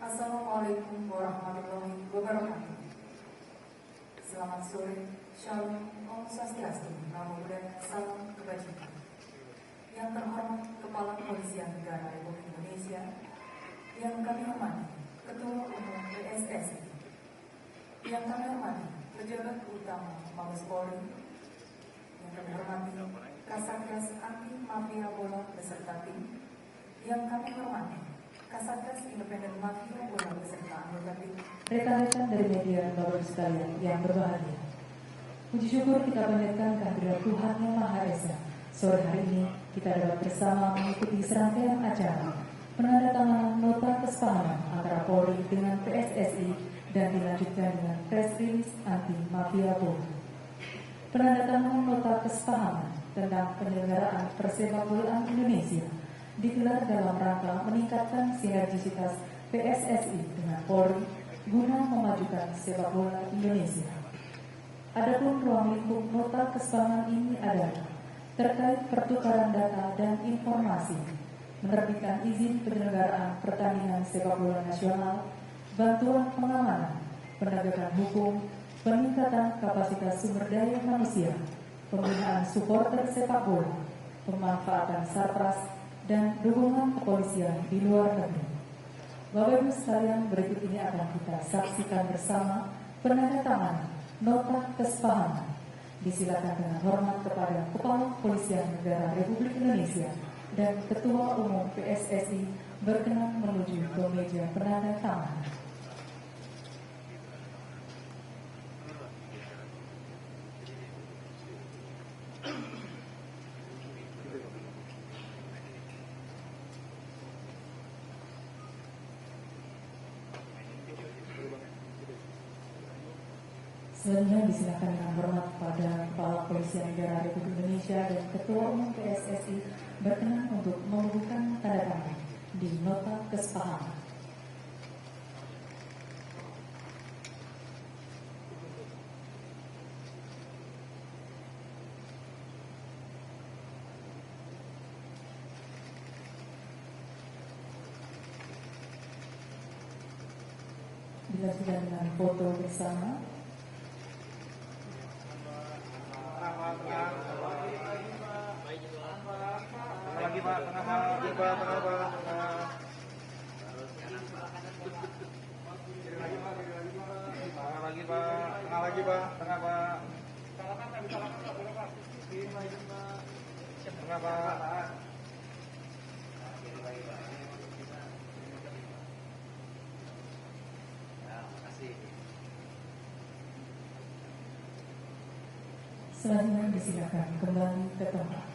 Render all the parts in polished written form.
Assalamualaikum warahmatullahi wabarakatuh. Selamat sore, Shalom, Om Swastiastu, Namo Buddhaya, Salam Kebajikan. Yang terhormat Kepala Kepolisian Negara Republik Indonesia, yang kami hormati Ketua Umum PSSI, yang kami hormati Pejabat Utama Mabes Polri, yang kami hormati Kasatgas Anti Mafia Bola beserta tim, yang kami hormati Kasatgas Independen Mafia Bola beserta anggota tim, rekan-rekan dari media dan bapak sekalian yang berbahagia. Puji syukur kita panjatkan kehadirat Tuhan Yang Maha Esa. Sore hari ini kita dapat bersama mengikuti serangkaian acara penandatanganan nota kesepahaman antara Polri dengan PSSI dan dilanjutkan dengan press release anti mafia bola. Penandatanganan nota kesepahaman tentang penyelenggaraan persepakbolaan Indonesia digelar dalam rangka meningkatkan sinergisitas PSSI dengan Polri guna memajukan sepak bola Indonesia. Adapun ruang lingkup nota kesepahaman ini adalah terkait pertukaran data dan informasi, menerbitkan izin penyelenggaraan pertandingan sepak bola nasional, bantuan pengamanan, penegakan hukum, peningkatan kapasitas sumber daya manusia, pembinaan supporter sepak bola, pemanfaatan sarpras, dan dukungan kepolisian di luar negeri. Bapak Ibu sekalian, berikut ini akan kita saksikan bersama penandatanganan nota kesepahaman. Disilakan dengan hormat kepada Kepala Kepolisian Negara Republik Indonesia dan Ketua Umum PSSI berkenan menuju ke meja penandatanganan. Selanjutnya disilakan dengan hormat kepada Kepala Kepolisian Negara Republik Indonesia dan Ketua Umum PSSI berkenan untuk membubuhkan tanda tangan di nota kesepahaman. Dilanjutkan dengan foto bersama. Lagi Pak, tengah Pak. Selanjutnya disilakan kembali ke tempat.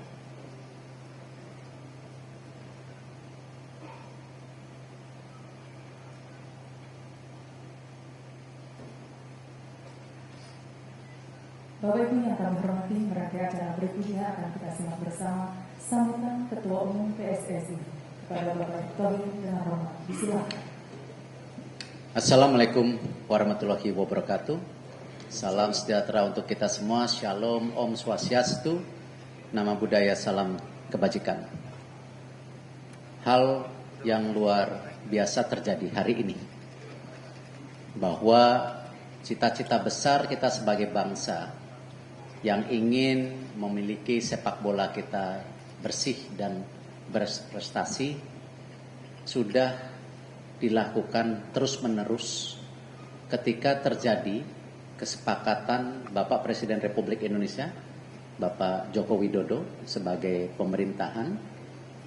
Bapak Ibu yang kami hormati, merangkai acara berikutnya akan kita simak bersama sambutan Ketua Umum PSSI kepada Bapak Tohir dengan hormat. Disilakan. Assalamualaikum warahmatullahi wabarakatuh. Salam sejahtera untuk kita semua. Shalom, Om Swastiastu, Namo Buddhaya, Salam Kebajikan. Hal yang luar biasa terjadi hari ini, bahwa cita-cita besar kita sebagai bangsa yang ingin memiliki sepak bola kita bersih dan berprestasi sudah dilakukan terus-menerus ketika terjadi kesepakatan Bapak Presiden Republik Indonesia, Bapak Joko Widodo sebagai pemerintahan,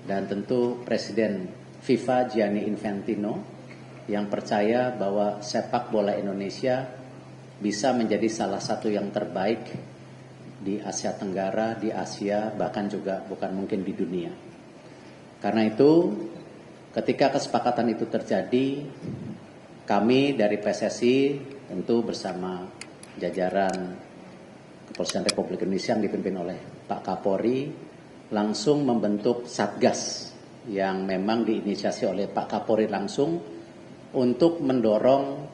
dan tentu Presiden FIFA Gianni Infantino yang percaya bahwa sepak bola Indonesia bisa menjadi salah satu yang terbaik di Asia Tenggara, di Asia, bahkan juga bukan mungkin di dunia. Karena itu, ketika kesepakatan itu terjadi, kami dari PSSI tentu bersama jajaran Kepolisian Republik Indonesia yang dipimpin oleh Pak Kapolri langsung membentuk Satgas yang memang diinisiasi oleh Pak Kapolri langsung untuk mendorong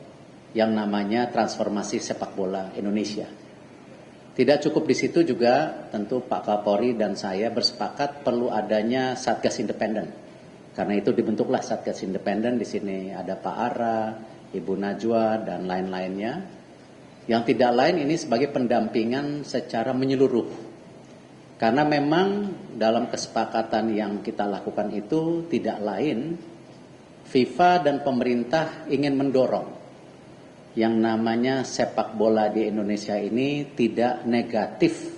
yang namanya transformasi sepak bola Indonesia. Tidak cukup di situ juga tentu Pak Kapolri dan saya bersepakat perlu adanya Satgas independen Karena itu dibentuklah Satgas Independen. Di sini ada Pak Ara, Ibu Najwa, dan lain-lainnya. Yang tidak lain ini sebagai pendampingan secara menyeluruh. Karena memang dalam kesepakatan yang kita lakukan itu tidak lain, FIFA dan pemerintah ingin mendorong yang namanya sepak bola di Indonesia ini tidak negatif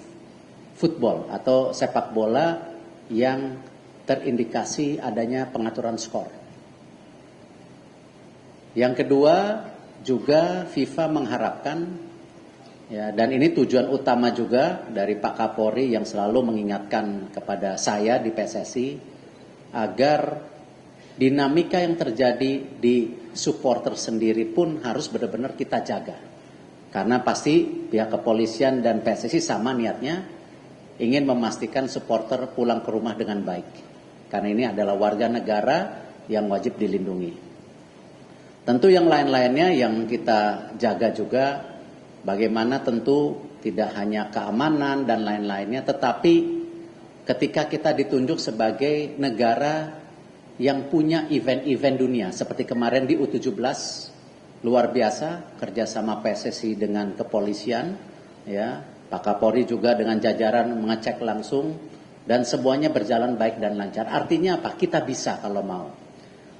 football atau sepak bola yang terindikasi adanya pengaturan skor. Yang kedua, juga FIFA mengharapkan, ya, dan ini tujuan utama juga dari Pak Kapolri yang selalu mengingatkan kepada saya di PSSI, agar dinamika yang terjadi di supporter sendiri pun harus benar-benar kita jaga. Karena pasti pihak kepolisian dan PSSI sama niatnya, ingin memastikan supporter pulang ke rumah dengan baik. Karena ini adalah warga negara yang wajib dilindungi. Tentu yang lain-lainnya yang kita jaga juga, bagaimana tentu tidak hanya keamanan dan lain-lainnya, tetapi ketika kita ditunjuk sebagai negara yang punya event-event dunia, seperti kemarin di U17, luar biasa kerjasama PSSI dengan kepolisian, ya, Pak Kapolri juga dengan jajaran mengecek langsung, dan semuanya berjalan baik dan lancar. Artinya apa? Kita bisa kalau mau.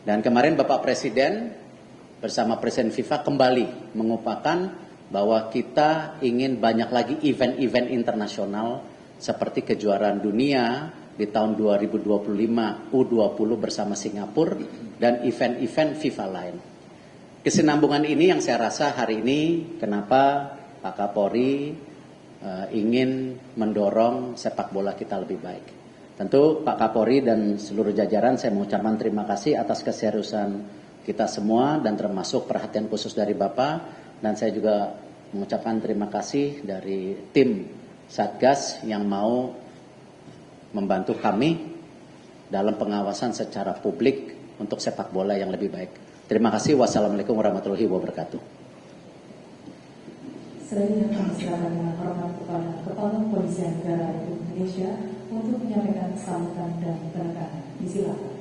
Dan kemarin Bapak Presiden bersama Presiden FIFA kembali mengupakan bahwa kita ingin banyak lagi event-event internasional seperti kejuaraan dunia di tahun 2025 U20 bersama Singapura dan event-event FIFA lain. Kesinambungan ini yang saya rasa hari ini kenapa Pak Kapolri ingin mendorong sepak bola kita lebih baik. Tentu Pak Kapolri dan seluruh jajaran saya mengucapkan terima kasih atas keseriusan kita semua dan termasuk perhatian khusus dari Bapak, dan saya juga mengucapkan terima kasih dari tim Satgas yang mau membantu kami dalam pengawasan secara publik untuk sepak bola yang lebih baik. Terima kasih. Wassalamualaikum warahmatullahi wabarakatuh. Selanjutnya kami silakan dengan hormat kepada Kepala Kepolisian Negara Republik Indonesia untuk menyampaikan sambutan dan penekanan. Disilakan.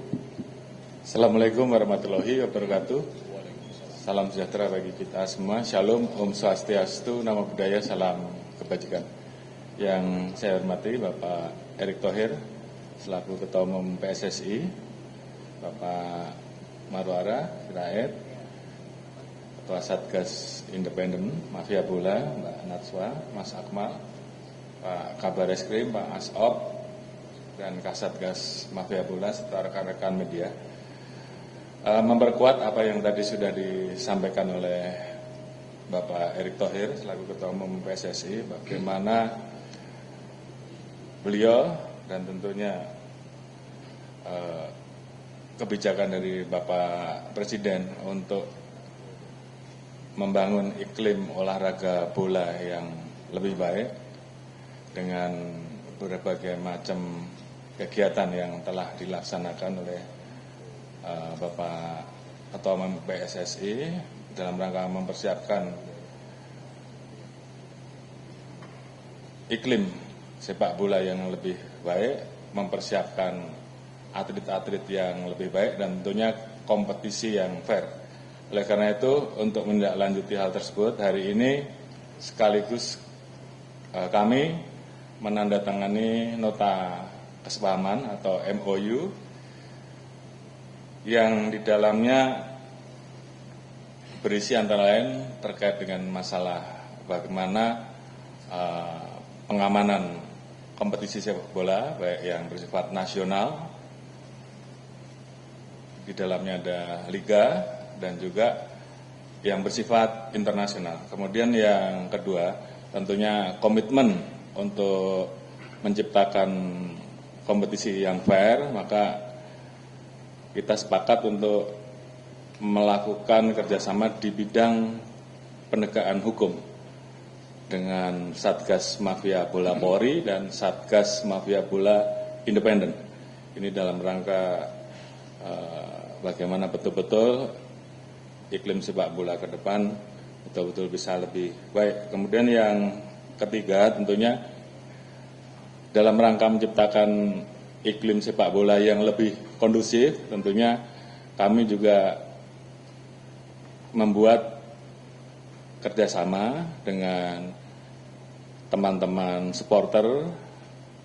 Assalamualaikum warahmatullahi wabarakatuh. Salam sejahtera bagi kita semua. Shalom, Om Swastiastu, Namo Buddhaya, salam kebajikan. Yang saya hormati Bapak Erick Thohir selaku Ketua Umum PSSI, Bapak Marwara Sirait, Ketua Satgas Independen Mafia Bola, Mbak Natswa, Mas Akmal, Pak Kabar Eskrim, Pak Asop, dan Kasatgas Mafia Bola serta rekan-rekan media. Memperkuat apa yang tadi sudah disampaikan oleh Bapak Erick Thohir selaku Ketua Umum PSSI, bagaimana beliau dan tentunya kebijakan dari Bapak Presiden untuk membangun iklim olahraga bola yang lebih baik dengan berbagai macam kegiatan yang telah dilaksanakan oleh Bapak Ketua Umum PSSI dalam rangka mempersiapkan iklim sepak bola yang lebih baik, mempersiapkan atlet-atlet yang lebih baik, dan tentunya kompetisi yang fair. Oleh karena itu, untuk menindaklanjuti hal tersebut, hari ini sekaligus kami menandatangani nota kesepahaman atau MOU yang di dalamnya berisi antara lain terkait dengan masalah bagaimana pengamanan kompetisi sepak bola baik yang bersifat nasional, di dalamnya ada liga, dan juga yang bersifat internasional. Kemudian yang kedua, tentunya komitmen untuk menciptakan kompetisi yang fair, maka kita sepakat untuk melakukan kerjasama di bidang penegakan hukum dengan Satgas Mafia Bola Polri dan Satgas Mafia Bola Independen. Ini dalam rangka bagaimana betul-betul iklim sepak bola ke depan betul-betul bisa lebih baik. Kemudian yang ketiga, tentunya dalam rangka menciptakan iklim sepak bola yang lebih kondusif, tentunya kami juga membuat kerjasama dengan teman-teman supporter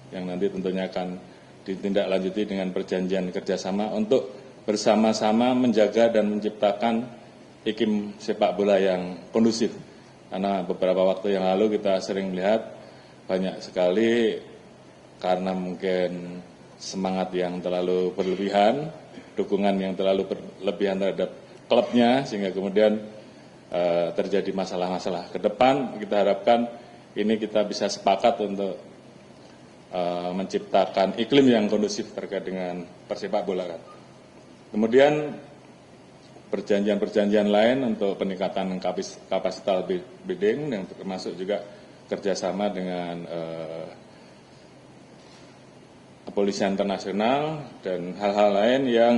yang nanti tentunya akan ditindaklanjuti dengan perjanjian kerjasama untuk bersama-sama menjaga dan menciptakan iklim sepak bola yang kondusif. Karena beberapa waktu yang lalu kita sering melihat banyak sekali karena mungkin semangat yang terlalu berlebihan, dukungan yang terlalu berlebihan terhadap klubnya, sehingga kemudian terjadi masalah-masalah. Ke depan kita harapkan ini kita bisa sepakat untuk menciptakan iklim yang kondusif terkait dengan persepak bolaan. Kemudian perjanjian-perjanjian lain untuk peningkatan kapasitas bidding yang termasuk juga kerjasama dengan kepolisian internasional dan hal-hal lain yang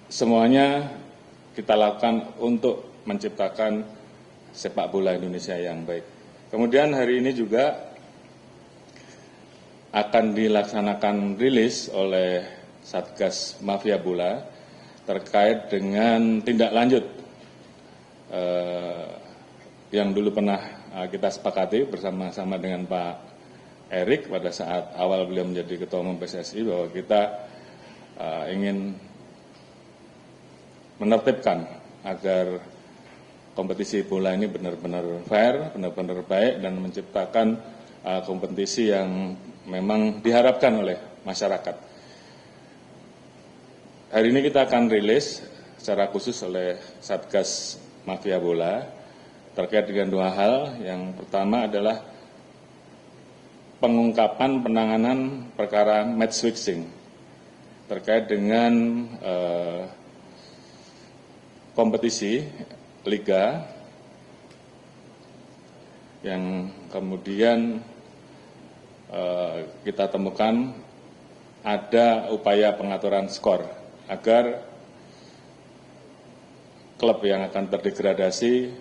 semuanya kita lakukan untuk menciptakan sepak bola Indonesia yang baik. Kemudian hari ini juga akan dilaksanakan rilis oleh Satgas Mafia Bola terkait dengan tindak lanjut yang dulu pernah kita sepakati bersama-sama dengan Pak Erik pada saat awal beliau menjadi Ketua Umum PSSI, bahwa kita ingin menertibkan agar kompetisi bola ini benar-benar fair, benar-benar baik, dan menciptakan kompetisi yang memang diharapkan oleh masyarakat. Hari ini kita akan rilis secara khusus oleh Satgas Mafia Bola terkait dengan dua hal. Yang pertama adalah pengungkapan penanganan perkara match fixing terkait dengan kompetisi liga yang kemudian kita temukan ada upaya pengaturan skor agar klub yang akan terdegradasi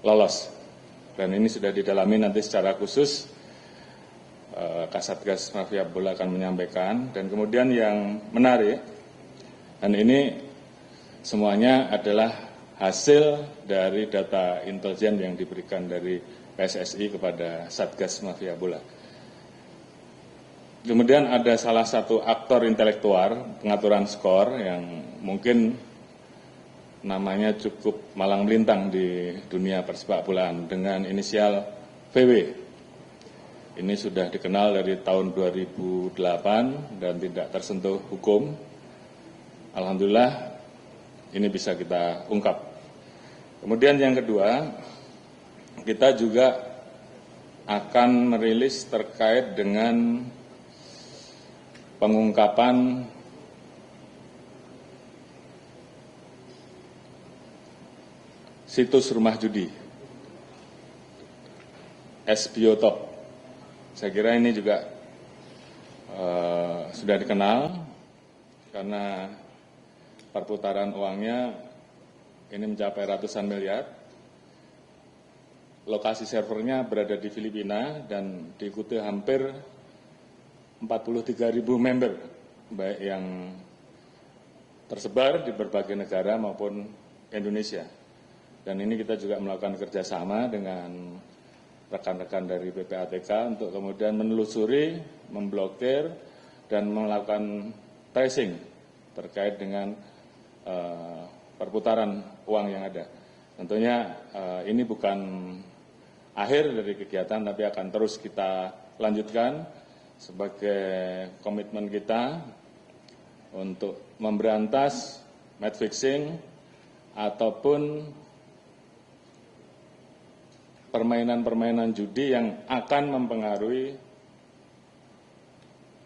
lolos. Dan ini sudah didalami nanti secara khusus, Kasatgas Mafia Bola akan menyampaikan. Dan kemudian yang menarik, dan ini semuanya adalah hasil dari data intelijen yang diberikan dari PSSI kepada Satgas Mafia Bola. Kemudian ada salah satu aktor intelektual pengaturan skor yang mungkin namanya cukup malang melintang di dunia persepak bolaan dengan inisial VW. Ini sudah dikenal dari tahun 2008 dan tidak tersentuh hukum. Alhamdulillah ini bisa kita ungkap. Kemudian yang kedua, kita juga akan merilis terkait dengan pengungkapan situs rumah judi, SBO Top. Saya kira ini juga sudah dikenal karena perputaran uangnya ini mencapai ratusan miliar. Lokasi servernya berada di Filipina dan diikuti hampir 43.000 member, baik yang tersebar di berbagai negara maupun Indonesia. Dan ini kita juga melakukan kerjasama dengan rekan-rekan dari PPATK untuk kemudian menelusuri, memblokir, dan melakukan tracing terkait dengan perputaran uang yang ada. Tentunya ini bukan akhir dari kegiatan, tapi akan terus kita lanjutkan sebagai komitmen kita untuk memberantas match fixing ataupun permainan-permainan judi yang akan mempengaruhi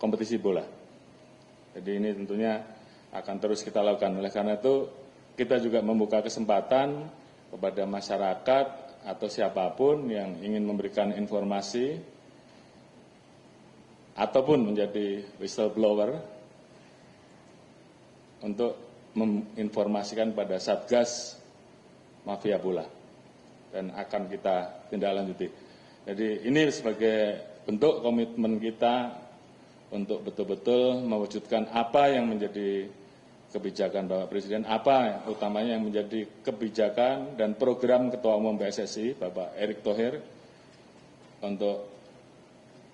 kompetisi bola. Jadi ini tentunya akan terus kita lakukan. Oleh karena itu kita juga membuka kesempatan kepada masyarakat atau siapapun yang ingin memberikan informasi ataupun menjadi whistleblower untuk menginformasikan pada Satgas Mafia Bola dan akan kita tindak lanjuti. Jadi ini sebagai bentuk komitmen kita untuk betul-betul mewujudkan apa yang menjadi kebijakan Bapak Presiden, apa utamanya yang menjadi kebijakan dan program Ketua Umum PSSI Bapak Erick Thohir untuk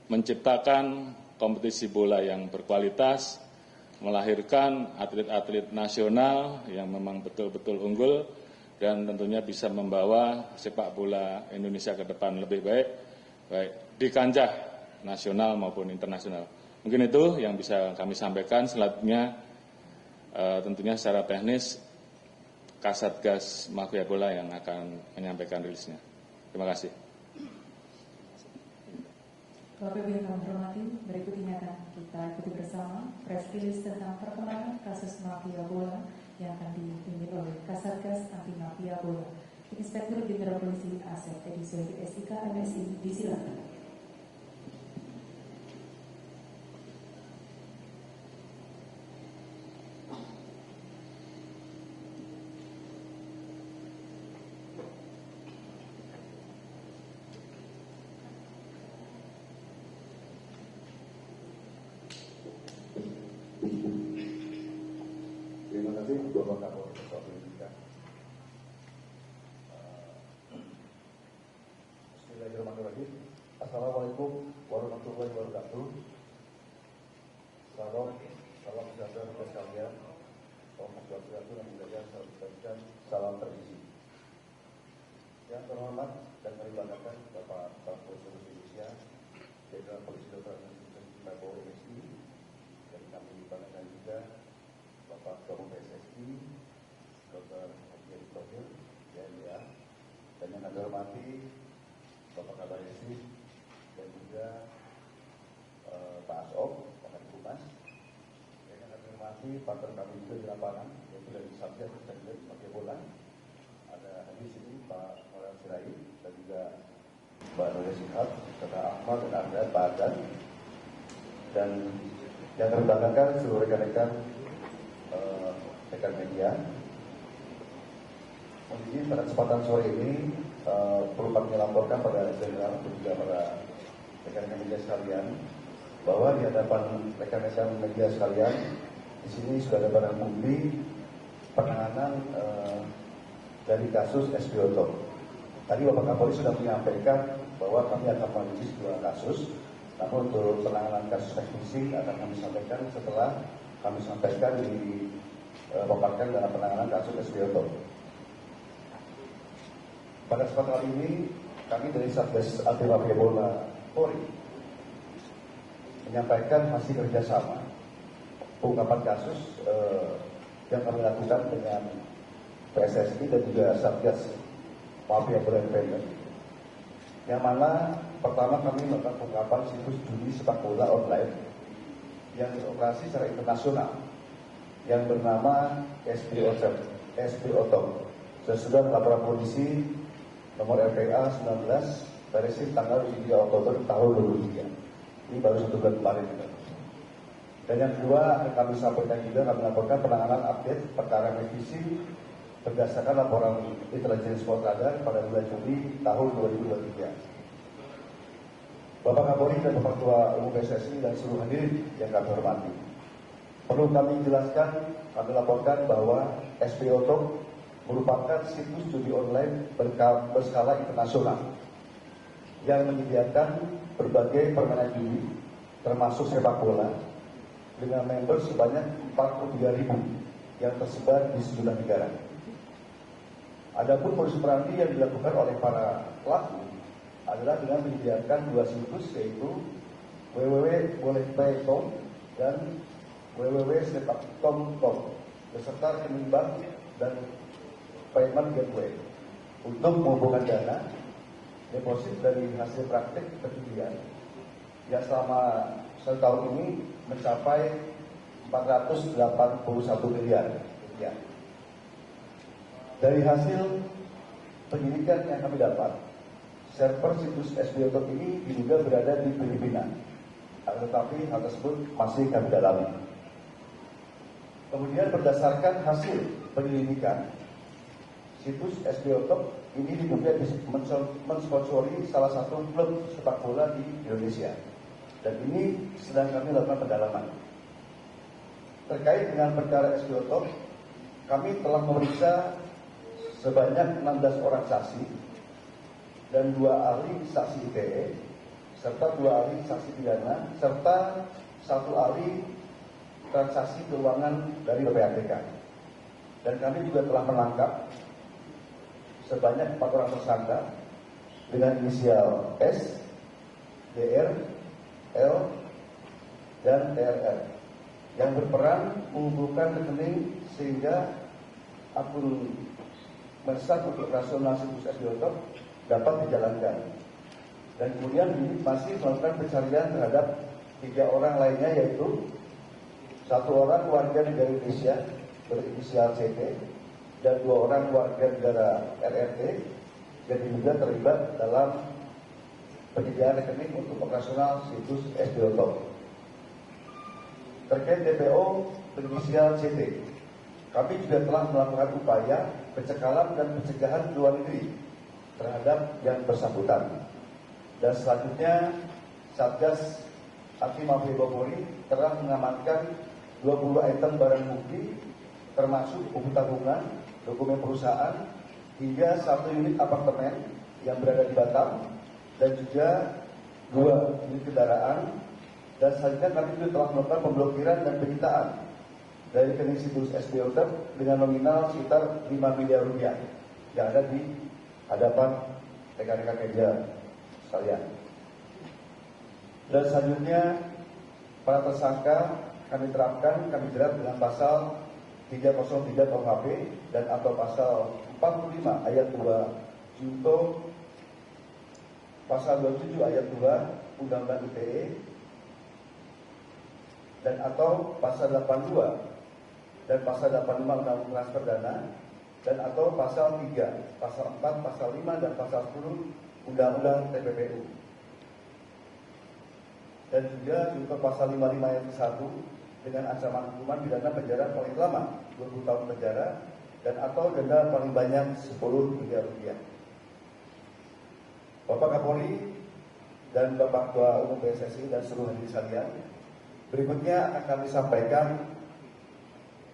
menciptakan kompetisi bola yang berkualitas, melahirkan atlet-atlet nasional yang memang betul-betul unggul, dan tentunya bisa membawa sepak bola Indonesia ke depan lebih baik di kancah nasional maupun internasional. Mungkin itu yang bisa kami sampaikan. Selanjutnya tentunya secara teknis Kasatgas Mafia Bola yang akan menyampaikan rilisnya. Terima kasih. Bapak Ibu yang kami hormati, berikut ini akan kita ikuti bersama press release tentang perkembangan kasus mafia bola yang akan dipimpin oleh Kasatgas Anti Mafia Bola. Inspektur Jenderal Polisi Asep Edi Suhaib SIK MSI, disilakan. Terima kasih Bapak Kapolres Republik. Bismillahirrahmanirrahim. Assalamualaikum warahmatullahi wabarakatuh. Salam sejahtera untuk sekalian. Om Swastiastu, Namo Buddhaya, salam kebajikan, salam terisi. Yang terhormat dan kami banggakan Bapak Kapolres Indonesia, Jenderal Polisi Dr. Prabowo MSI, dan kami banggakan juga Bapak Ketua Umum PSSI, Dr. Erick Thohir, ya, dan yang kami hormati Bapak Kabar Eskrim dan juga Pak Asop, Pak Humas, dan yang kami hormati partner kami juga di lapangan, yaitu dari Satgas Mafia Bola, ada di sini Pak Moral Sirai dan juga Mbak Noya Sihab, serta Ahmad dan Anda, Pak Adan, dan yang kami banggakan seluruh rekan-rekan rekan media. Jadi pada kesempatan sore ini perlu kami laporkan pada Jenderal dan juga pada rekan-rekan media sekalian bahwa di hadapan rekan-rekan media sekalian di sini sudah ada barang bukti penanganan dari kasus SPOTO. Tadi Bapak Kapolri sudah menyampaikan bahwa kami akan merilis 2 kasus, namun untuk penanganan kasus teknisi akan kami sampaikan setelah kami sampaikan di memaparkan dalam penanganan kasus SPOTO. Pada kesempatan kali ini, kami dari Satgas Anti Mafia Bola Polri menyampaikan hasil kerjasama pengungkapan kasus yang kami lakukan dengan PSSI dan juga Satgas Mafia Bola Independen. Yang mana pertama kami melakukan pengungkapan situs judi sepak bola online yang beroperasi secara internasional yang bernama SPOTO sesudah laporan polisi nomor LPA 19 versi tanggal 3 Oktober tahun 2003. Ini baru 1 bulan kemarin. Dan yang kedua kami sampaikan juga, kami laporkan penanganan update perkara revisi berdasarkan laporan intelijen sport radar pada bulan Juli tahun 2023. Bapak Kapolri dan Bapak Ketua Umum PSSI dan seluruh hadirin yang kami hormati, perlu kami jelaskan, kami laporkan bahwa SPOTO merupakan situs judi online berskala internasional yang menyediakan berbagai permainan judi termasuk sepak bola dengan member sebanyak 43.000 yang tersebar di sejumlah negara. Adapun modus operandi yang dilakukan oleh para pelaku adalah dengan menyediakan 2 situs, yaitu www.bolehplay.com dan www.sepak.com beserta rekening bank dan payment gateway untuk mengumpulkan dana deposit dari hasil praktik perjudian yang selama 1 tahun ini mencapai 481 miliar rupiah. Dari hasil penyidikan yang kami dapat, server situs SPOTO ini diduga berada di Filipina, tetapi hal tersebut masih kami dalami. Kemudian berdasarkan hasil penyelidikan, situs SPOTO ini diduga mensponsori salah satu klub sepak bola di Indonesia, dan ini sedang kami lakukan pendalaman. Terkait dengan perkara SPOTOP, kami telah memeriksa sebanyak 16 orang saksi dan 2 ahli saksi ITE, serta 2 ahli saksi pidana, serta 1 ahli transaksi keuangan dari PPATK. Dan kami juga telah menangkap sebanyak 4 orang tersangka dengan inisial S, DR, L, dan TRR yang berperan mengumpulkan rekening sehingga akun mersat untuk operasional situs SPOTOP dapat dijalankan. Dan kemudian ini masih melakukan pencarian terhadap 3 orang lainnya, yaitu 1 orang warga negara Indonesia berinisial CT dan 2 orang warga negara RRT yang diduga terlibat dalam penyediaan rekening untuk operasional situs SPOTOP. Terkait DPO berinisial CT, kami juga telah melakukan upaya pencekalan dan pencegahan ke luar negeri terhadap yang bersangkutan. Dan selanjutnya, Satgas Anti Mafia Polri telah mengamankan 20 item barang bukti termasuk buku tabungan, dokumen perusahaan, hingga 1 unit apartemen yang berada di Batam dan juga 2 unit kendaraan. Dan selanjutnya kami juga telah melakukan pemblokiran dan penyitaan dari rekening situs SPOTOP dengan nominal sekitar 5 miliar rupiah yang ada di hadapan rekan-rekan media sekalian. Dan selanjutnya para tersangka kami terapkan, kami jerat dengan pasal 303 KUHP dan atau pasal 45 ayat 2 junto pasal 27 ayat 2 Undang-Undang ITE dan atau pasal 82 dan pasal 85 Undang-Undang Transfer Dana dan atau pasal 3, pasal 4, pasal 5 dan pasal 10 Undang-Undang TPPU. Dan juga junto pasal 55 ayat 1 dengan ancaman hukuman pidana penjara paling lama 20 tahun penjara dan atau denda paling banyak 10 miliar rupiah. Bapak Kapolri dan Bapak Ketua Umum PSSI dan seluruh hadirin sekalian, berikutnya akan kami sampaikan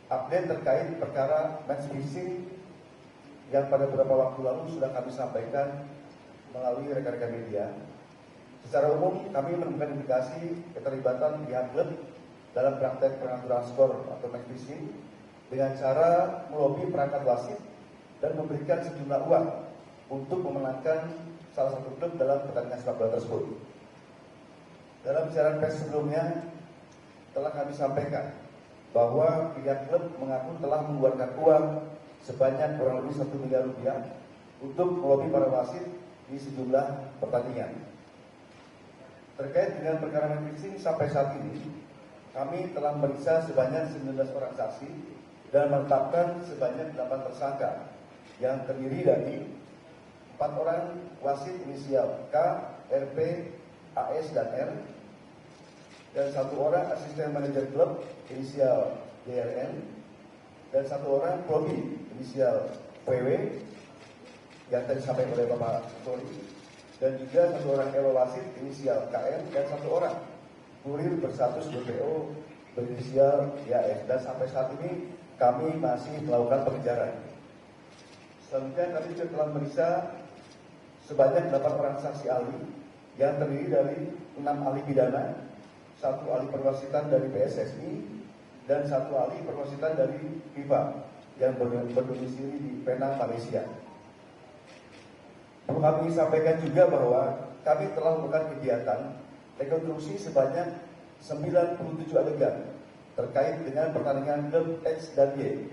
update terkait perkara match fixing yang pada beberapa waktu lalu sudah kami sampaikan melalui rekan-rekan media. Secara umum kami menemukan indikasi keterlibatan pihak klub dalam praktek pengaturan skor atau match fixing dengan cara melobi perangkat wasit dan memberikan sejumlah uang untuk memenangkan salah satu klub dalam pertandingan sepak bola tersebut. Dalam siaran pers sebelumnya telah kami sampaikan bahwa pihak klub mengaku telah mengeluarkan uang sebanyak kurang lebih 1 miliar rupiah untuk melobi para wasit di sejumlah pertandingan. Terkait dengan perkara match fixing sampai saat ini, kami telah memeriksa sebanyak 19 orang saksi dan menetapkan sebanyak 8 tersangka yang terdiri dari 4 orang wasit inisial K, RP, AS, dan R, dan 1 orang asisten manajer klub inisial DRN, dan 1 orang probi inisial PW yang tadi disampaikan oleh Bapak Kapolri, dan juga 1 orang elo wasit inisial KM dan 1 orang kurir berstatus DPO berinisial YF. Dan sampai saat ini kami masih melakukan pengejaran. Selanjutnya kami juga telah memeriksa sebanyak 8 orang saksi ahli yang terdiri dari 6 ahli pidana, 1 ahli perwasitan dari PSSI, dan 1 ahli perwasitan dari FIFA yang berdomisili di Penang, Malaysia. Perlu kami sampaikan juga bahwa kami telah melakukan kegiatan rekonstruksi sebanyak 97 adegan terkait dengan pertandingan klub X dan Y,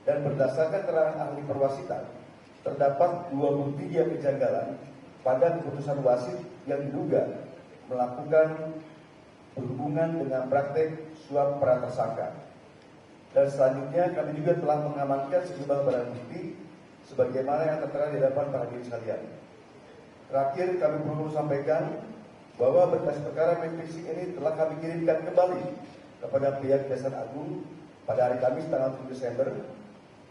dan berdasarkan keterangan ahli perwasitan terdapat 23 kejanggalan pada keputusan wasit yang diduga melakukan berhubungan dengan praktek suap para tersangka. Dan selanjutnya kami juga telah mengamankan sejumlah barang bukti sebagaimana yang tertera di hadapan para hadirin sekalian. Terakhir kami perlu sampaikan bahwa berkas perkara match fixing ini telah kami kirimkan kembali kepada pihak Kejaksaan Agung pada hari Kamis tanggal 7 Desember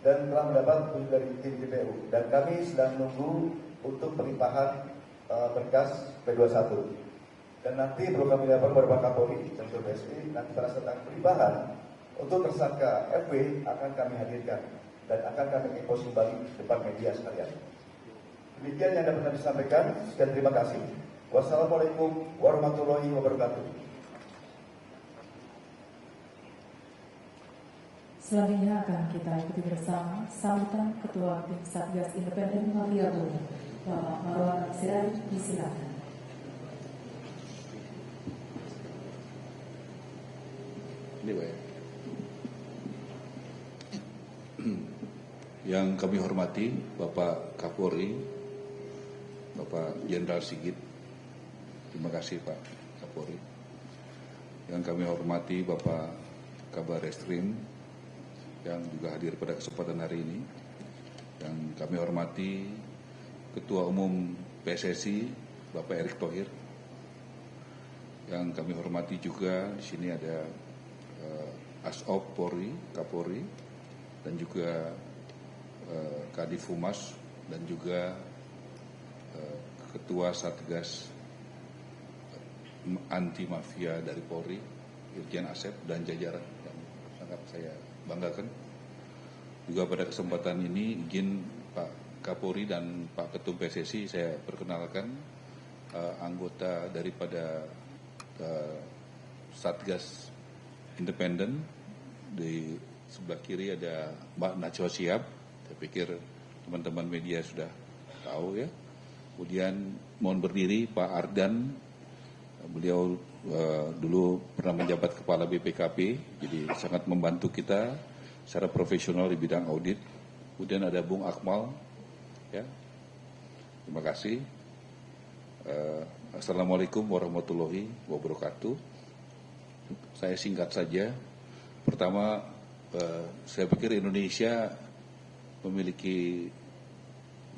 dan telah mendapat petunjuk dari tim DPU, dan kami sedang menunggu untuk pelimpahan berkas P21. Dan nanti perlu kami laporkan kepada Pak Kapolri dan PSI, nanti pada saat pelimpahan untuk tersangka FW akan kami hadirkan dan akan kami expose kembali di depan media sekalian. Demikian yang dapat kami sampaikan. Sekian, terima kasih. Wassalamualaikum warahmatullahi wabarakatuh. Selanjutnya akan kita ikuti bersama sambutan Ketua Tim Satgas Independen Mafia Bola, Bapak Marwan Sirait, disilakan. Ini Pak. Yang kami hormati Bapak Kapolri, Bapak Jenderal Sigit, terima kasih Pak Kapolri. Yang kami hormati Bapak Kabar Reskrim yang juga hadir pada kesempatan hari ini. Yang kami hormati Ketua Umum PSSI Bapak Erick Thohir. Yang kami hormati juga di sini ada Asop Polri, Kapolri, dan juga Kadif Humas dan juga Ketua Satgas Anti Mafia dari Polri, Irjen Asep dan jajaran yang sangat saya banggakan. Juga pada kesempatan ini izin Pak Kapolri dan Pak Ketum PSSI saya perkenalkan anggota daripada Satgas Independen. Di sebelah kiri ada Mbak Najwa Shihab. Saya pikir teman-teman media sudah tahu ya. Kemudian mohon berdiri Pak Ardan. Beliau dulu pernah menjabat Kepala BPKP, jadi sangat membantu kita secara profesional di bidang audit. Kemudian ada Bung Akmal, ya. Terima kasih. Assalamualaikum warahmatullahi wabarakatuh. Saya singkat saja. Pertama, saya pikir Indonesia memiliki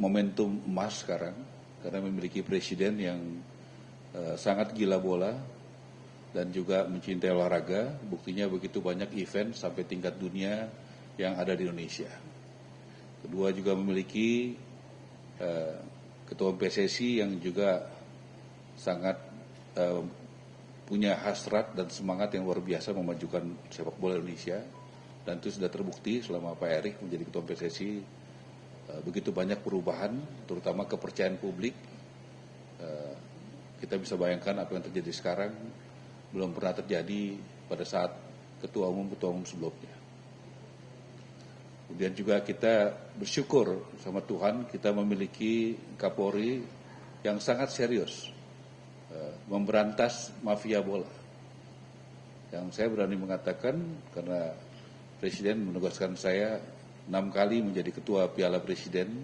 momentum emas sekarang karena memiliki presiden yang sangat gila bola dan juga mencintai olahraga. Buktinya begitu banyak event sampai tingkat dunia yang ada di Indonesia. Kedua, juga memiliki ketua PSSI yang juga sangat punya hasrat dan semangat yang luar biasa memajukan sepak bola Indonesia, dan itu sudah terbukti selama Pak Erick menjadi ketua PSSI. Begitu banyak perubahan, terutama kepercayaan publik. Kita bisa bayangkan apa yang terjadi sekarang belum pernah terjadi pada saat ketua umum sebelumnya. Kemudian juga kita bersyukur sama Tuhan kita memiliki Kapolri yang sangat serius memberantas mafia bola. Yang saya berani mengatakan karena Presiden menugaskan saya 6 kali menjadi ketua Piala Presiden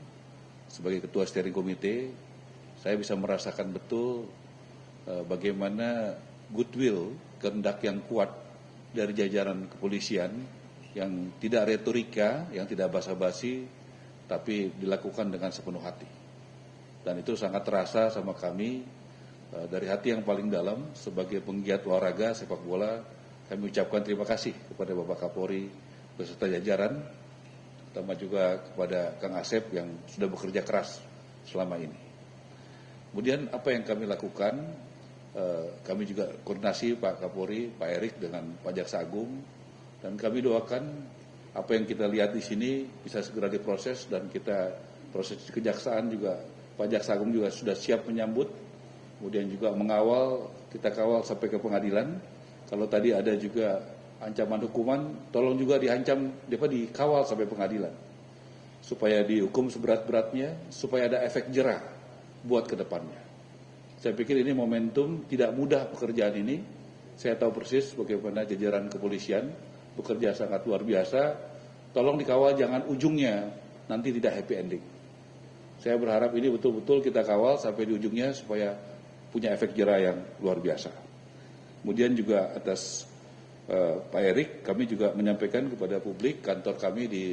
sebagai ketua steering komite, saya bisa merasakan betul bagaimana goodwill, kehendak yang kuat dari jajaran kepolisian yang tidak retorika, yang tidak basa-basi, tapi dilakukan dengan sepenuh hati. Dan itu sangat terasa sama kami dari hati yang paling dalam. Sebagai penggiat olahraga sepak bola, kami ucapkan terima kasih kepada Bapak Kapolri beserta jajaran, terutama juga kepada Kang Asep yang sudah bekerja keras selama ini. Kemudian apa yang kami lakukan, kami juga koordinasi Pak Kapolri, Pak Erick dengan Pak Jaksa Agung, dan kami doakan apa yang kita lihat di sini bisa segera diproses, dan kita proses kejaksaan juga Pak Jaksa Agung juga sudah siap menyambut, kemudian juga mengawal, kita kawal sampai ke pengadilan. Kalau tadi ada juga ancaman hukuman, tolong juga dikawal sampai pengadilan supaya dihukum seberat-beratnya, supaya ada efek jerah buat ke depannya. Saya pikir ini momentum, tidak mudah pekerjaan ini. Saya tahu persis bagaimana jajaran kepolisian bekerja sangat luar biasa. Tolong dikawal, jangan ujungnya nanti tidak happy ending. Saya berharap ini betul-betul kita kawal sampai di ujungnya supaya punya efek jerah yang luar biasa. Kemudian juga atas Pak Erick, kami juga menyampaikan kepada publik kantor kami di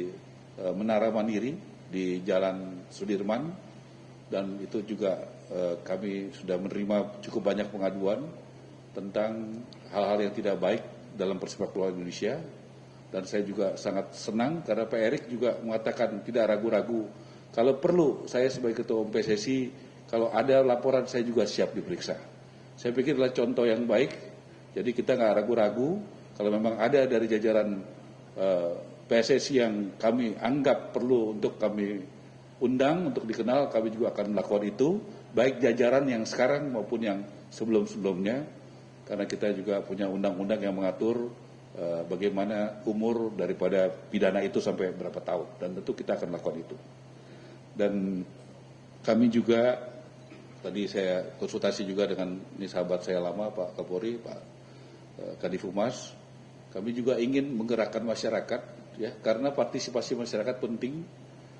Menara Mandiri di Jalan Sudirman, dan itu juga kami sudah menerima cukup banyak pengaduan tentang hal-hal yang tidak baik dalam persepak bola Indonesia. Dan saya juga sangat senang karena Pak Erick juga mengatakan tidak ragu-ragu, kalau perlu saya sebagai ketua umum PSSI, kalau ada laporan saya juga siap diperiksa. Saya pikir adalah contoh yang baik. Jadi kita nggak ragu-ragu kalau memang ada dari jajaran PSSI yang kami anggap perlu untuk kami undang, untuk dikenal, kami juga akan melakukan itu, baik jajaran yang sekarang maupun yang sebelum-sebelumnya, karena kita juga punya undang-undang yang mengatur bagaimana umur daripada pidana itu sampai berapa tahun, dan tentu kita akan melakukan itu. Dan kami juga, tadi saya konsultasi juga dengan ini sahabat saya lama, Pak Kapolri, Pak Kadif Humas, kami juga ingin menggerakkan masyarakat, ya, karena partisipasi masyarakat penting.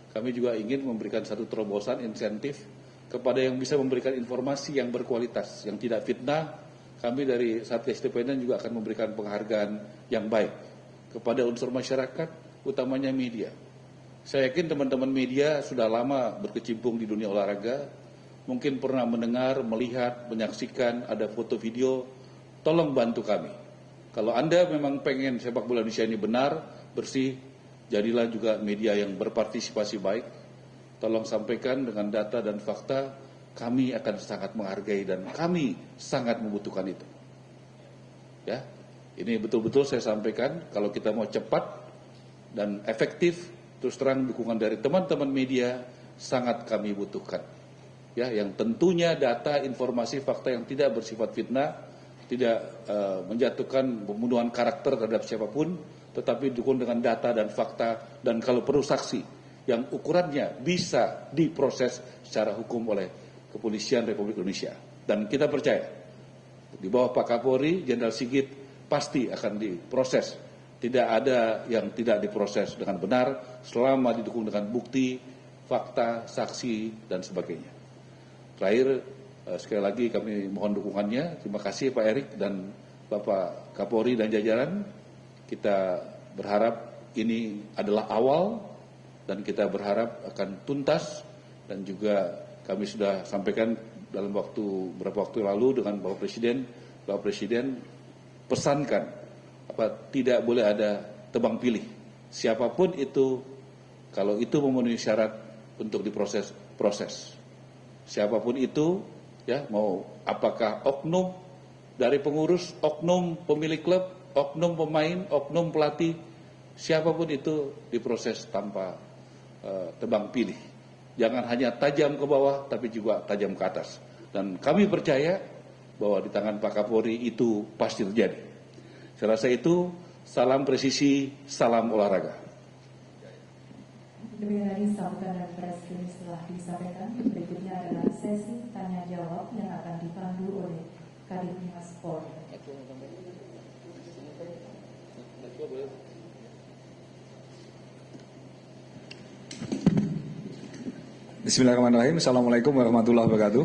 Kami juga ingin memberikan satu terobosan insentif kepada yang bisa memberikan informasi yang berkualitas, yang tidak fitnah. Kami dari Satgas Independen juga akan memberikan penghargaan yang baik kepada unsur masyarakat, utamanya media. Saya yakin teman-teman media sudah lama berkecimpung di dunia olahraga, mungkin pernah mendengar, melihat, menyaksikan ada foto video, tolong bantu kami. Kalau Anda memang pengen sepak bola Indonesia ini benar, bersih, jadilah juga media yang berpartisipasi baik. Tolong sampaikan dengan data dan fakta, kami akan sangat menghargai dan kami sangat membutuhkan itu. Ya, ini betul-betul saya sampaikan, kalau kita mau cepat dan efektif, terus terang dukungan dari teman-teman media sangat kami butuhkan. Ya, yang tentunya data, informasi, fakta yang tidak bersifat fitnah, tidak menjatuhkan pembunuhan karakter terhadap siapapun, tetapi didukung dengan data dan fakta, dan kalau perlu saksi yang ukurannya bisa diproses secara hukum oleh Kepolisian Republik Indonesia. Dan kita percaya di bawah Pak Kapolri, Jenderal Sigit pasti akan diproses. Tidak ada yang tidak diproses dengan benar selama didukung dengan bukti, fakta, saksi, dan sebagainya. Terakhir, sekali lagi kami mohon dukungannya. Terima kasih Pak Erik dan Bapak Kapolri dan jajaran. Kita berharap ini adalah awal dan kita berharap akan tuntas, dan juga kami sudah sampaikan dalam beberapa waktu lalu dengan Bapak Presiden pesankan tidak boleh ada tebang pilih. Siapapun itu, kalau itu memenuhi syarat untuk diproses, proses. Siapapun itu, ya, mau apakah oknum dari pengurus, oknum pemilik klub, oknum pemain, oknum pelatih, siapapun itu diproses tanpa tebang pilih. Jangan hanya tajam ke bawah, tapi juga tajam ke atas. Dan kami percaya bahwa di tangan Pak Kapolri itu pasti terjadi. Saya rasa itu, salam presisi, salam olahraga. Demikian tadi sambutan dan press release telah disampaikan. Berikutnya adalah sesi tanya jawab yang akan dipandu oleh Kadif Humas Polri. Bismillahirrahmanirrahim. Assalamualaikum warahmatullahi wabarakatuh.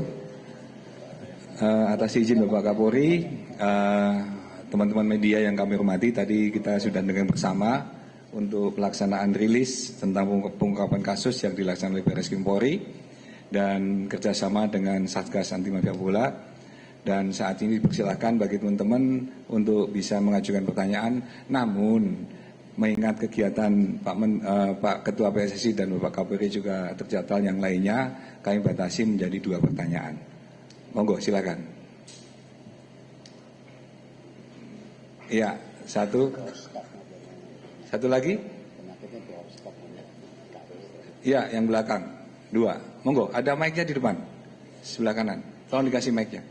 Atas izin Bapak Kapolri, teman-teman media yang kami hormati, tadi kita sudah dengar bersama untuk pelaksanaan rilis tentang pengungkapan kasus yang dilaksanakan oleh Barreskrim Polri dan kerjasama dengan Satgas Anti Mafia Bola. Dan saat ini dipersilakan bagi teman-teman untuk bisa mengajukan pertanyaan, namun mengingat kegiatan Pak Ketua PSSI dan Bapak Kapolri juga terjadwal yang lainnya, kami batasi menjadi 2 pertanyaan. Monggo, silakan. Iya, satu lagi. Iya, yang belakang 2. Monggo, ada mic-nya di depan, sebelah kanan. Tolong dikasih mic-nya.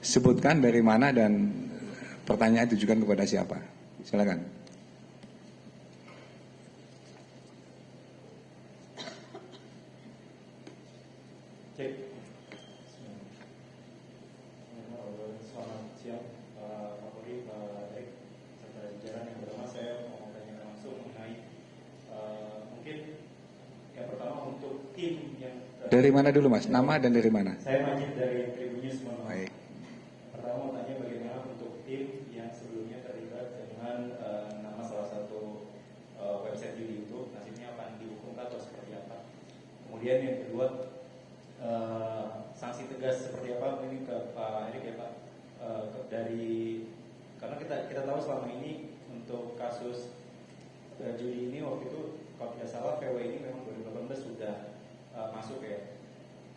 Sebutkan dari mana dan pertanyaan ditujukan kepada siapa. Silakan. Selamat siang, Pak Kapolri, Pak Erik, serta jajaran. Yang pertama saya mau tanya langsung mengenai mungkin yang pertama untuk tim yang Dari mana dulu Mas? Nama dan dari mana? Saya Majid dari Tribun News. Baik. Pertama mau tanya bagaimana untuk tim yang sebelumnya terlibat dengan nama salah satu website judi itu, nasibnya akan dihukum atau seperti apa? Kemudian yang kedua, sanksi tegas seperti apa? Ini ke Pak Erik ya Pak, karena kita tahu selama ini untuk kasus judi ini waktu itu kalau tidak salah VW ini memang 2018 sudah masuk ya.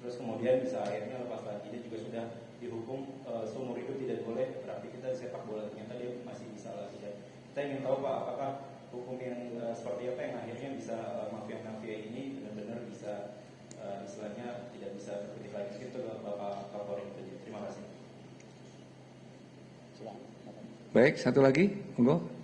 terus kemudian bisa akhirnya lepas lagi, dia juga sudah dihukum seumur hidup tidak boleh beraktivitas di sepak bola, ternyata dia masih bisa lagi. Dan kita ingin tahu Pak, apakah hukum yang seperti apa yang akhirnya bisa mafia-mafia ini benar-benar bisa istilahnya tidak bisa terkutip lagi. Itu Bapak Kapolri itu. Terima kasih. Baik, satu lagi, monggo.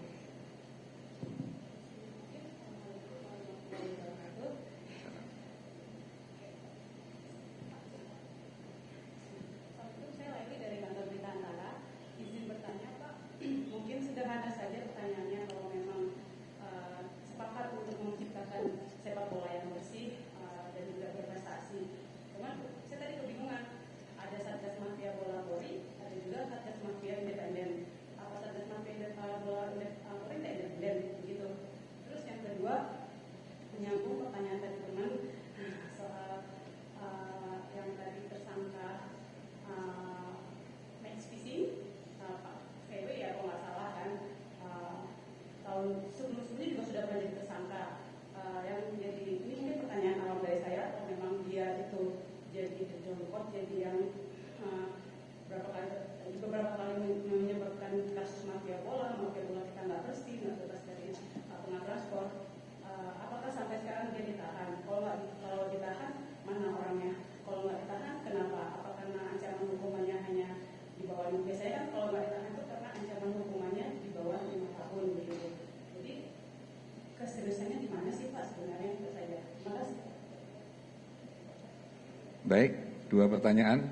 Baik, 2 pertanyaan.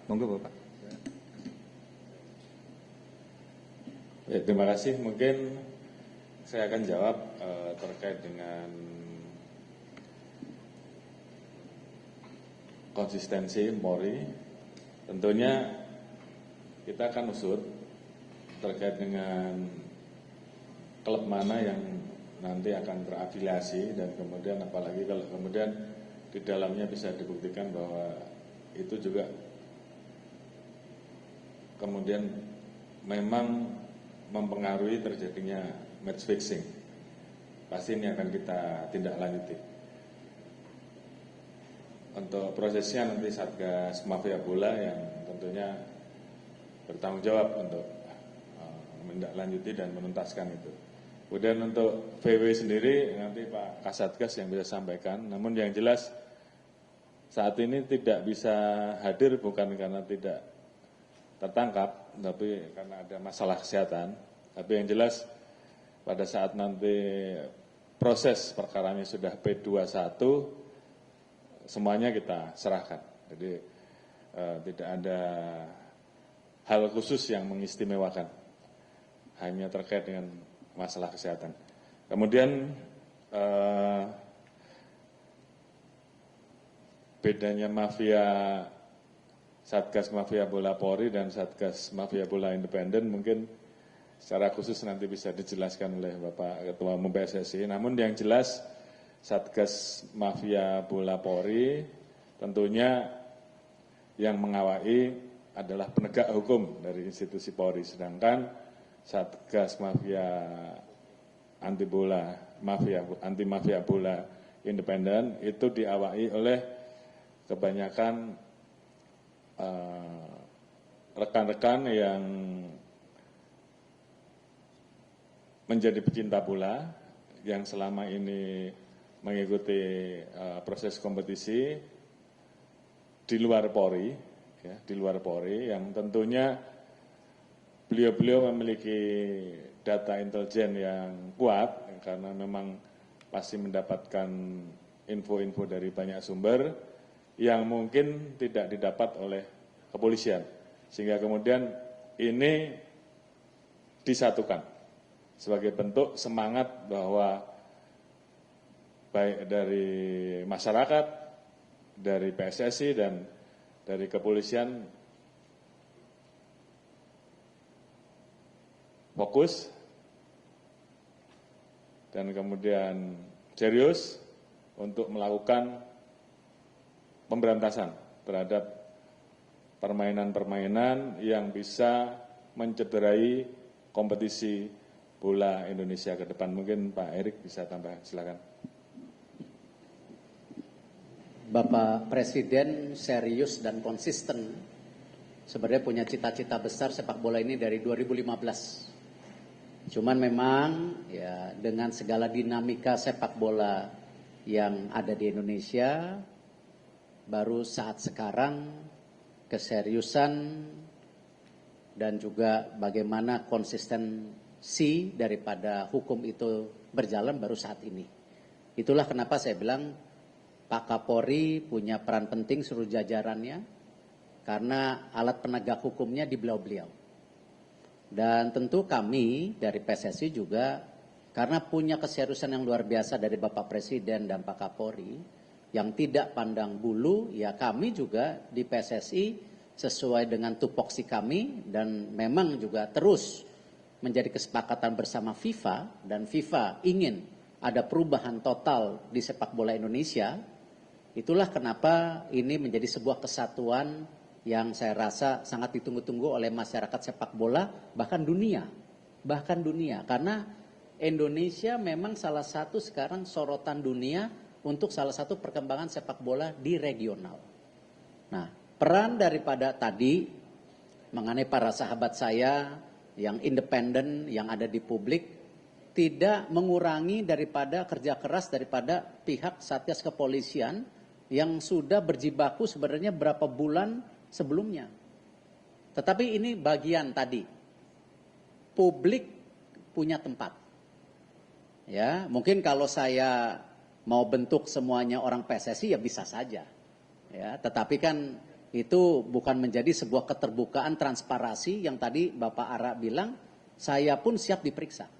Monggo Bapak. Ya, terima kasih. Mungkin saya akan jawab terkait dengan konsistensi Polri. Tentunya kita akan usut terkait dengan klub mana yang nanti akan terafiliasi, dan kemudian apalagi kalau kemudian di dalamnya bisa dibuktikan bahwa itu juga kemudian memang mempengaruhi terjadinya match fixing. Pasti ini akan kita tindak lanjuti. Untuk prosesnya nanti Satgas Mafia Bola yang tentunya bertanggung jawab untuk menindaklanjuti dan menuntaskan itu. Kemudian untuk VW sendiri nanti Pak Kasatgas yang bisa sampaikan. Namun yang jelas saat ini tidak bisa hadir bukan karena tidak tertangkap, tapi karena ada masalah kesehatan. Tapi yang jelas pada saat nanti proses perkaranya sudah P21, semuanya kita serahkan. Jadi tidak ada hal khusus yang mengistimewakan, hanya terkait dengan masalah kesehatan. Kemudian bedanya mafia Satgas Mafia Bola Polri dan Satgas Mafia Bola Independen mungkin secara khusus nanti bisa dijelaskan oleh Bapak Ketua Umum PSSI. Namun yang jelas Satgas Mafia Bola Polri tentunya yang mengawai adalah penegak hukum dari institusi Polri, sedangkan Satgas Mafia Anti Mafia Bola Independen itu diawai oleh kebanyakan rekan-rekan yang menjadi pecinta bola, yang selama ini mengikuti proses kompetisi di luar Polri, ya, di luar Polri, yang tentunya beliau-beliau memiliki data intelijen yang kuat, karena memang pasti mendapatkan info-info dari banyak sumber yang mungkin tidak didapat oleh kepolisian. Sehingga kemudian ini disatukan sebagai bentuk semangat bahwa baik dari masyarakat, dari PSSI, dan dari kepolisian fokus dan kemudian serius untuk melakukan pemberantasan terhadap permainan-permainan yang bisa mencederai kompetisi bola Indonesia ke depan. Mungkin Pak Erik bisa tambah, silakan. Bapak Presiden serius dan konsisten sebenarnya punya cita-cita besar sepak bola ini dari 2015. Cuman memang ya dengan segala dinamika sepak bola yang ada di Indonesia, baru saat sekarang keseriusan dan juga bagaimana konsistensi daripada hukum itu berjalan baru saat ini. Itulah kenapa saya bilang Pak Kapolri punya peran penting seluruh jajarannya, karena alat penegak hukumnya di beliau-beliau. Dan tentu kami dari PSSI juga, karena punya keseriusan yang luar biasa dari Bapak Presiden dan Pak Kapolri, yang tidak pandang bulu, ya kami juga di PSSI sesuai dengan tupoksi kami, dan memang juga terus menjadi kesepakatan bersama FIFA, dan FIFA ingin ada perubahan total di sepak bola Indonesia. Itulah kenapa ini menjadi sebuah kesatuan yang saya rasa sangat ditunggu-tunggu oleh masyarakat sepak bola, bahkan dunia. Karena Indonesia memang salah satu sekarang sorotan dunia untuk salah satu perkembangan sepak bola di regional. Nah, peran daripada tadi mengenai para sahabat saya yang independen, yang ada di publik, tidak mengurangi daripada kerja keras daripada pihak Satgas Kepolisian yang sudah berjibaku sebenarnya berapa bulan sebelumnya. Tetapi ini bagian tadi, publik punya tempat. Ya, mungkin kalau saya mau bentuk semuanya orang PSSI ya bisa saja. Ya, tetapi kan itu bukan menjadi sebuah keterbukaan transparansi yang tadi Bapak Ara bilang, saya pun siap diperiksa.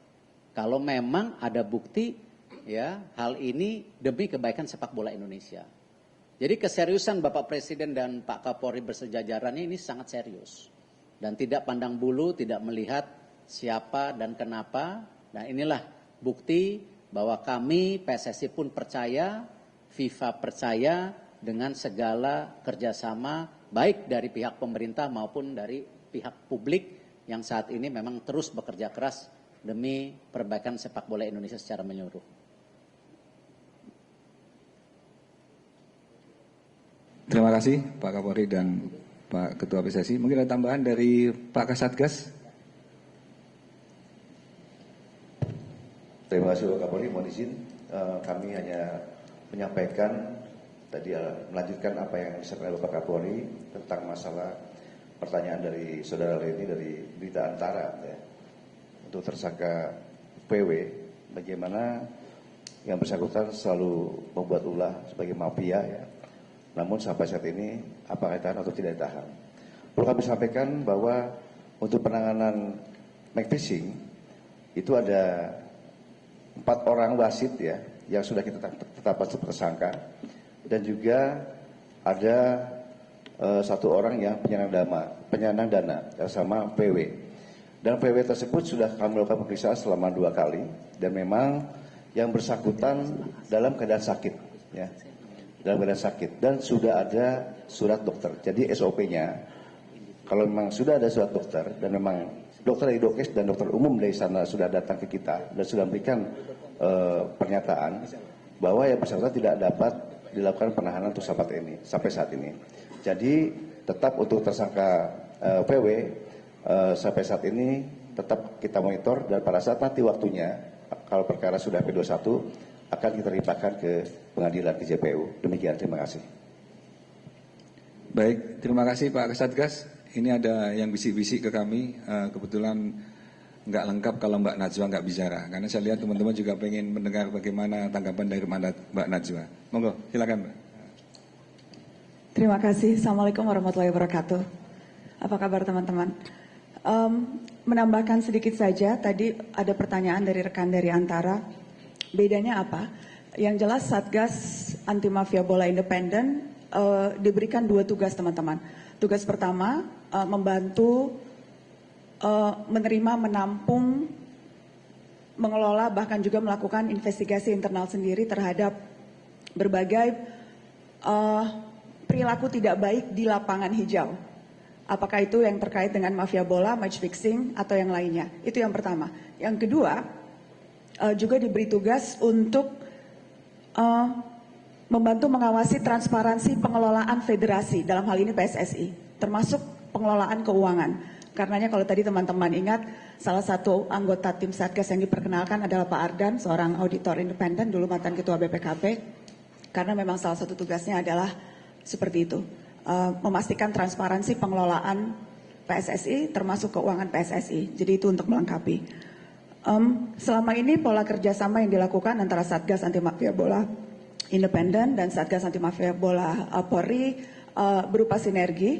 Kalau memang ada bukti ya hal ini demi kebaikan sepak bola Indonesia. Jadi keseriusan Bapak Presiden dan Pak Kapolri bersejajarannya ini sangat serius. Dan tidak pandang bulu, tidak melihat siapa dan kenapa. Nah inilah bukti bahwa kami PSSI pun percaya, FIFA percaya dengan segala kerjasama baik dari pihak pemerintah maupun dari pihak publik yang saat ini memang terus bekerja keras demi perbaikan sepak bola Indonesia secara menyeluruh. Terima kasih Pak Kapolri dan Pak Ketua PSSI. Mungkin ada tambahan dari Pak Kasatgas? Terima kasih Pak Kapolri, mohon izin kami hanya menyampaikan tadi melanjutkan apa yang disampaikan oleh Pak Kapolri tentang masalah pertanyaan dari Saudara Leni dari Berita Antara ya, untuk tersangka PW, bagaimana yang bersangkutan selalu membuat ulah sebagai mafia ya. Namun sampai saat ini apakah ditahan atau tidak ditahan. Perlu kami sampaikan bahwa untuk penanganan match-fixing itu ada 4 orang wasit ya yang sudah kita tetapkan sebagai tersangka, dan juga ada 1 orang yang penyandang dana sama PW. Dan PW tersebut sudah kami lakukan pemeriksaan selama 2 kali, dan memang yang bersangkutan dalam keadaan sakit ya. Dalam keadaan sakit, dan sudah ada surat dokter. Jadi SOP-nya, kalau memang sudah ada surat dokter, dan memang dokter dari Dokes dan dokter umum dari sana sudah datang ke kita, dan sudah memberikan pernyataan, bahwa yang bersangkutan tidak dapat dilakukan penahanan untuk sampai saat ini. Jadi tetap untuk tersangka PW, sampai saat ini tetap kita monitor, dan pada saat nanti waktunya, kalau perkara sudah P21, akan kita limpahkan ke pengadilan, ke JPU. Demikian, terima kasih. Baik, terima kasih Pak Kasatgas. Ini ada yang bisik-bisik ke kami, kebetulan nggak lengkap kalau Mbak Najwa nggak bicara. Karena saya lihat teman-teman juga pengen mendengar bagaimana tanggapan dari Mbak Najwa. Monggo, silakan Mbak. Terima kasih. Assalamualaikum warahmatullahi wabarakatuh. Apa kabar teman-teman? Menambahkan sedikit saja, tadi ada pertanyaan dari rekan dari Antara. Bedanya apa? Yang jelas Satgas Anti Mafia Bola Independen diberikan 2 tugas teman-teman. Tugas pertama membantu menerima, menampung, mengelola, bahkan juga melakukan investigasi internal sendiri terhadap berbagai perilaku tidak baik di lapangan hijau. Apakah itu yang terkait dengan mafia bola, match fixing, atau yang lainnya. Itu yang pertama. Yang kedua, juga diberi tugas untuk membantu mengawasi transparansi pengelolaan federasi, dalam hal ini PSSI, termasuk pengelolaan keuangan. Karenanya kalau tadi teman-teman ingat, salah satu anggota tim Satgas yang diperkenalkan adalah Pak Ardan, seorang auditor independen, dulu mantan Ketua BPKP, karena memang salah satu tugasnya adalah seperti itu, memastikan transparansi pengelolaan PSSI, termasuk keuangan PSSI. Jadi itu untuk melengkapi. Selama ini pola kerjasama yang dilakukan antara Satgas Anti Mafia Bola Independen dan Satgas Anti Mafia Bola Polri berupa sinergi.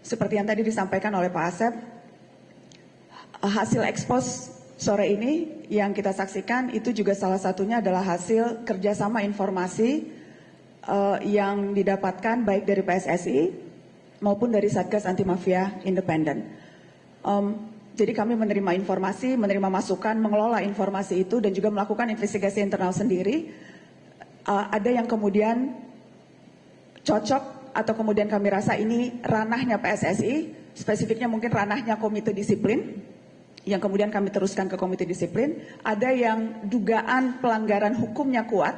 Seperti yang tadi disampaikan oleh Pak Asep, hasil ekspos sore ini yang kita saksikan itu juga salah satunya adalah hasil kerjasama informasi yang didapatkan baik dari PSSI maupun dari Satgas Anti Mafia Independen. Jadi kami menerima informasi, menerima masukan, mengelola informasi itu dan juga melakukan investigasi internal sendiri. Ada yang kemudian cocok atau kemudian kami rasa ini ranahnya PSSI, spesifiknya mungkin ranahnya komite disiplin, yang kemudian kami teruskan ke komite disiplin. Ada yang dugaan pelanggaran hukumnya kuat,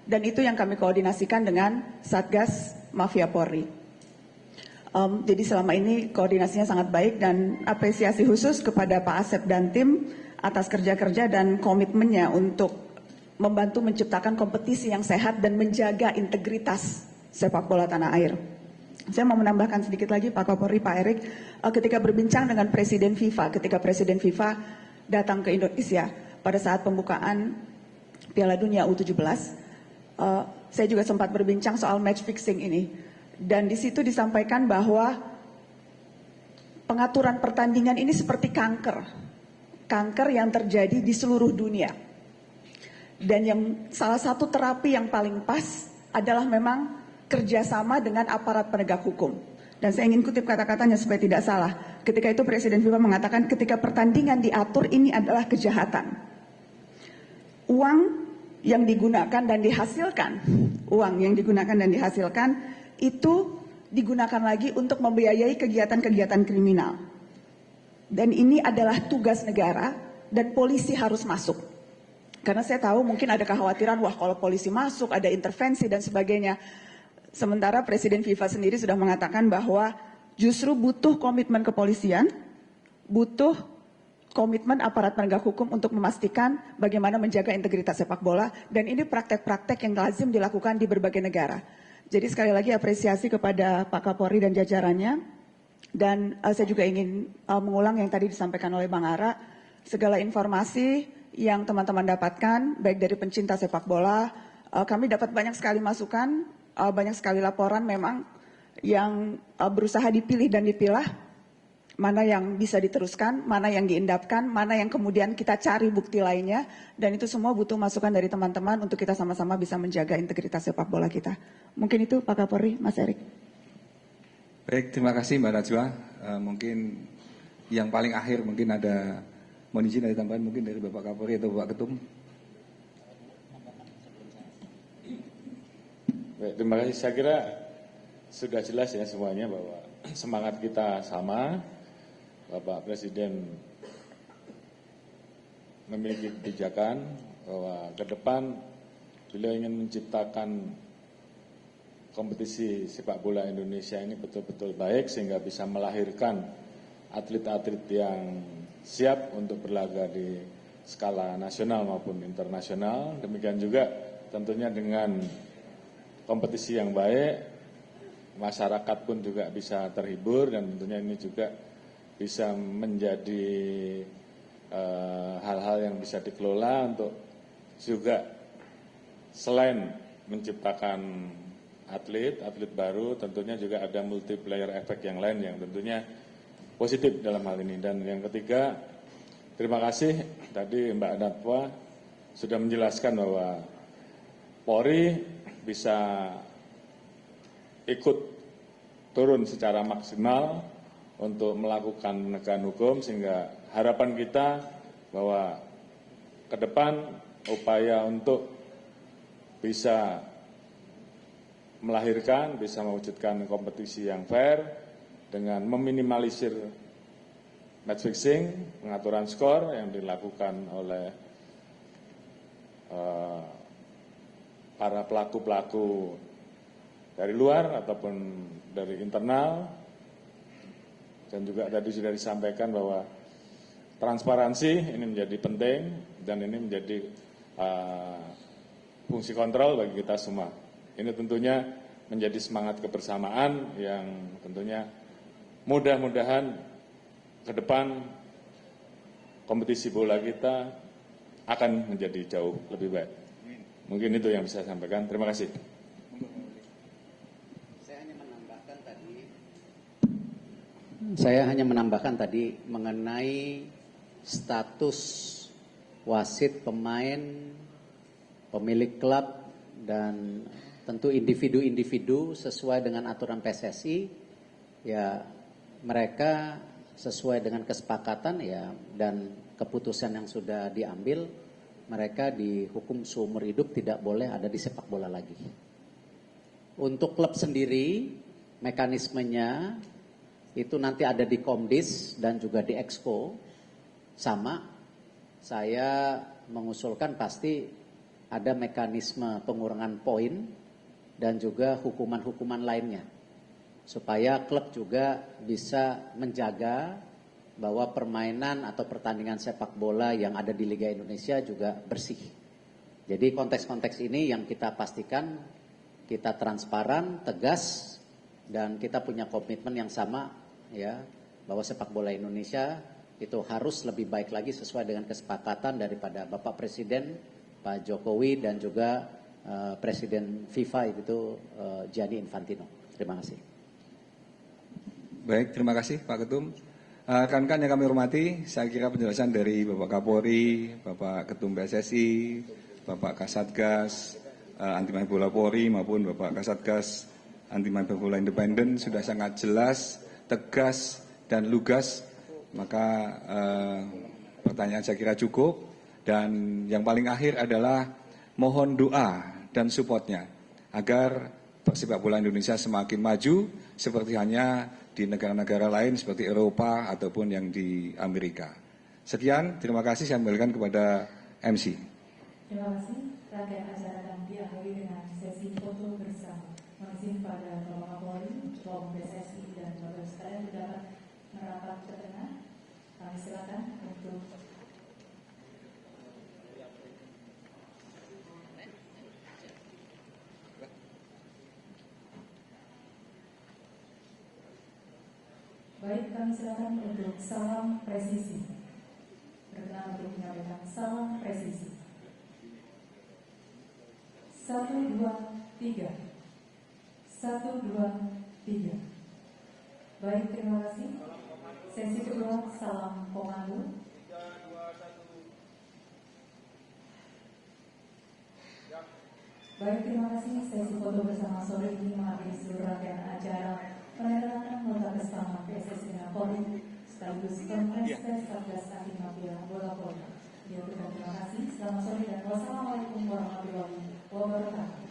dan itu yang kami koordinasikan dengan Satgas Mafia Polri. Jadi selama ini koordinasinya sangat baik dan apresiasi khusus kepada Pak Asep dan tim atas kerja-kerja dan komitmennya untuk membantu menciptakan kompetisi yang sehat dan menjaga integritas sepak bola tanah air. Saya mau menambahkan sedikit lagi Pak Kapolri, Pak Erik, ketika berbincang dengan Presiden FIFA, ketika Presiden FIFA datang ke Indonesia pada saat pembukaan Piala Dunia U17, saya juga sempat berbincang soal match fixing ini. Dan di situ disampaikan bahwa pengaturan pertandingan ini seperti kanker yang terjadi di seluruh dunia. Dan yang salah satu terapi yang paling pas adalah memang kerjasama dengan aparat penegak hukum. Dan saya ingin kutip kata-katanya supaya tidak salah. Ketika itu Presiden FIFA mengatakan ketika pertandingan diatur ini adalah kejahatan. Uang yang digunakan dan dihasilkan, itu digunakan lagi untuk membiayai kegiatan-kegiatan kriminal. Dan ini adalah tugas negara dan polisi harus masuk. Karena saya tahu mungkin ada kekhawatiran, wah kalau polisi masuk ada intervensi dan sebagainya. Sementara Presiden FIFA sendiri sudah mengatakan bahwa justru butuh komitmen kepolisian, butuh komitmen aparat penegak hukum untuk memastikan bagaimana menjaga integritas sepak bola. Dan ini praktek-praktek yang lazim dilakukan di berbagai negara. Jadi sekali lagi apresiasi kepada Pak Kapolri dan jajarannya. Dan saya juga ingin mengulang yang tadi disampaikan oleh Bang Ara. Segala informasi yang teman-teman dapatkan, baik dari pencinta sepak bola, kami dapat banyak sekali masukan, banyak sekali laporan memang yang berusaha dipilih dan dipilah, mana yang bisa diteruskan, mana yang diendapkan, mana yang kemudian kita cari bukti lainnya, dan itu semua butuh masukan dari teman-teman untuk kita sama-sama bisa menjaga integritas sepak bola kita. Mungkin itu Pak Kapolri, Mas Erik. Baik, terima kasih Mbak Najwa. Mungkin yang paling akhir mungkin ada, mohon izin ada tambahan mungkin dari Bapak Kapolri atau Bapak Ketum. Baik, terima kasih. Saya kira sudah jelas ya semuanya bahwa semangat kita sama. Bapak Presiden memiliki kebijakan bahwa ke depan beliau ingin menciptakan kompetisi sepak bola Indonesia ini betul-betul baik sehingga bisa melahirkan atlet-atlet yang siap untuk berlaga di skala nasional maupun internasional. Demikian juga tentunya dengan kompetisi yang baik, masyarakat pun juga bisa terhibur dan tentunya ini juga bisa menjadi hal-hal yang bisa dikelola untuk juga selain menciptakan atlet baru, tentunya juga ada multiplier efek yang lain yang tentunya positif dalam hal ini. Dan yang ketiga, terima kasih tadi Mbak Natwa sudah menjelaskan bahwa Polri bisa ikut turun secara maksimal untuk melakukan penegakan hukum, sehingga harapan kita bahwa ke depan upaya untuk bisa melahirkan, bisa mewujudkan kompetisi yang fair dengan meminimalisir match fixing, pengaturan skor yang dilakukan oleh para pelaku-pelaku dari luar ataupun dari internal. Dan juga tadi sudah disampaikan bahwa transparansi ini menjadi penting dan ini menjadi fungsi kontrol bagi kita semua. Ini tentunya menjadi semangat kebersamaan yang tentunya mudah-mudahan ke depan kompetisi bola kita akan menjadi jauh lebih baik. Mungkin itu yang bisa saya sampaikan. Terima kasih. Saya hanya menambahkan tadi mengenai status wasit, pemain, pemilik klub, dan tentu individu-individu sesuai dengan aturan PSSI, ya mereka sesuai dengan kesepakatan ya dan keputusan yang sudah diambil, mereka dihukum seumur hidup tidak boleh ada di sepak bola lagi. Untuk klub sendiri, mekanismenya itu nanti ada di Komdis dan juga di Exco. Sama, saya mengusulkan pasti ada mekanisme pengurangan poin dan juga hukuman-hukuman lainnya. Supaya klub juga bisa menjaga bahwa permainan atau pertandingan sepak bola yang ada di Liga Indonesia juga bersih. Jadi konteks-konteks ini yang kita pastikan kita transparan, tegas, dan kita punya komitmen yang sama ya bahwa sepak bola Indonesia itu harus lebih baik lagi sesuai dengan kesepakatan daripada Bapak Presiden Pak Jokowi dan juga Presiden FIFA itu Gianni Infantino. Terima kasih. Baik, terima kasih Pak Ketum. Rekan-rekan yang kami hormati, saya kira penjelasan dari Bapak Kapolri, Bapak Ketum PSSI, Bapak Kasatgas Anti Mafia Bola Polri maupun Bapak Kasatgas Anti Mafia Bola Independen sudah sangat jelas, tegas, dan lugas. Maka pertanyaan saya kira cukup. Dan yang paling akhir adalah mohon doa dan supportnya agar sepak bola Indonesia semakin maju seperti hanya di negara-negara lain seperti Eropa ataupun yang di Amerika. Sekian, terima kasih, saya kembalikan kepada MC. Terima kasih. Rangkaian acara akan diakhiri dengan sesi foto bersama. Mohon pada Bapak Kapolri, Ketua PSSI dan Bapak sekalian dapat merapat ke tengah. Kami silakan untuk baik, kami silakan untuk salam presisi. Berkenan untuk menyampaikan salam presisi. 1, 2, 3. 1, 2, 3. Baik, terima kasih. Sesi kedua, salam komando. Baik, terima kasih. Sesi foto bersama sore ini mengakhiri seluruh rangkaian acara penandatanganan nota kesepahaman PSSI dengan Polri sekaligus Kongres Satgas Anti Mafia Bola Polri. Terima kasih. Selamat sore dan wassalamualaikum warahmatullahi wabarakatuh.